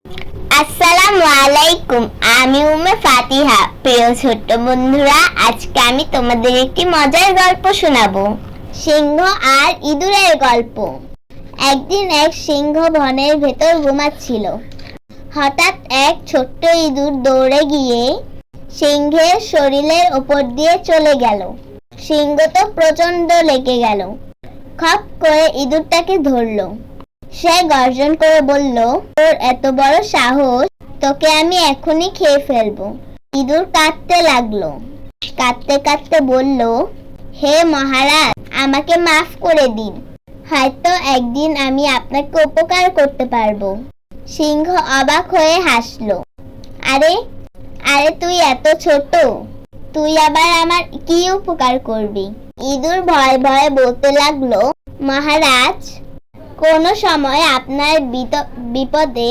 আসসালামু আলাইকুম। আমি উম্মে ফাতিহা। প্রিয় ছোট্ট বন্ধুরা, আজকে আমি তোমাদের একটি মজার গল্প শোনাবো। সিংহ আর ইঁদুরের গল্প। একদিন এক সিংহ বনের ভেতর ঘুমাচ্ছিল। হঠাৎ এক ছোট্ট ইঁদুর দৌড়ে গিয়ে সিংহের শরীরের ওপর দিয়ে চলে গেল। সিংহ তো প্রচন্ড লেগে গেল। খপ করে ইঁদুরটাকে ধরলো। সে গর্জন করে বলল, তোর এত বড় সাহস, তোকে আমি এখনই খেয়ে ফেলবো। ইঁদুর কাঁদতে লাগলো। কাঁদতে কাঁদতে বলল, হে মহারাজ, আমাকে মাফ করে দিন। হয়তো একদিন আমি আপনাকে উপকার করতে পারবো। সিংহ অবাক হয়ে হাসলো। আরে আরে তুই এত ছোট, তুই আবার আমার কি উপকার করবি? ইঁদুর ভয়ে ভয়ে বলতে লাগলো, মহারাজ, কোনো সময় আপনার বিপদে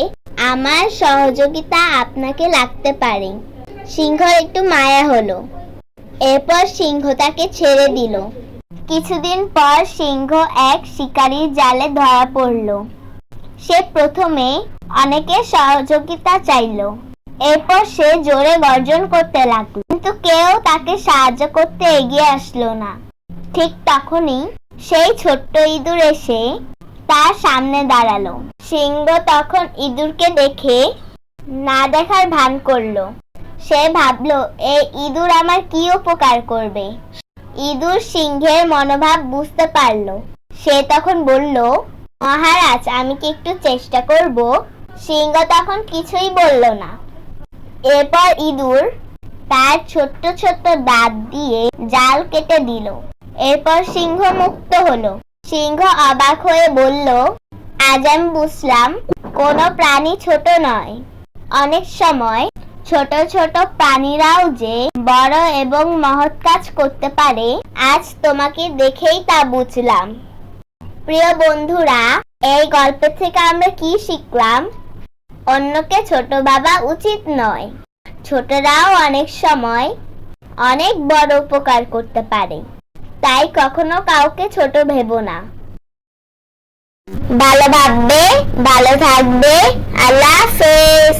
আমার সহযোগিতা আপনাকে লাগতে পারে। সিংহর একটু মায়া হলো। এরপর সিংহ তাকে ছেড়ে দিল। কিছুদিন পর সিংহ এক শিকারীর জালে ধরা পড়ল। সে প্রথমে অনেকের সহযোগিতা চাইল। এরপর সে জোরে গর্জন করতে লাগলো, কিন্তু কেউ তাকে সাহায্য করতে এগিয়ে আসলো না। ঠিক তখনই সেই ছোট্ট ইঁদুর এসে তার সামনে দাঁড়ালো। সিংহ তখন ইঁদুরকে দেখে না দেখার ভান করলো। সে ভাবলো, এই ইঁদুর আমার কি উপকার করবে। ইঁদুর সিংহের মনোভাব বুঝতে পারলো। সে তখন বলল, মহারাজ, আমি কি একটু চেষ্টা করব? সিংহ তখন কিছুই বলল না। এরপর ইঁদুর তার ছোট্ট ছোট্ট দাঁত দিয়ে জাল কেটে দিল। এরপর সিংহ মুক্ত হলো। সিংহ অবাক হয়ে বলল, আজ আমি বুঝলাম কোনো প্রাণী ছোট নয়। অনেক সময় ছোট ছোট প্রাণীরাও যে বড় এবং মহৎ কাজ করতে পারে, আজ তোমাকে দেখেই তা বুঝলাম। প্রিয় বন্ধুরা, এই গল্প থেকে আমরা কি শিখলাম? অন্যকে ছোট ভাবা উচিত নয়। ছোটরাও অনেক সময় অনেক বড় উপকার করতে পারে। তাই কখনো কাউকে ছোট ভেবো না। ভালো ভাববে, ভালো থাকবে। আল্লাহ হাফেজ।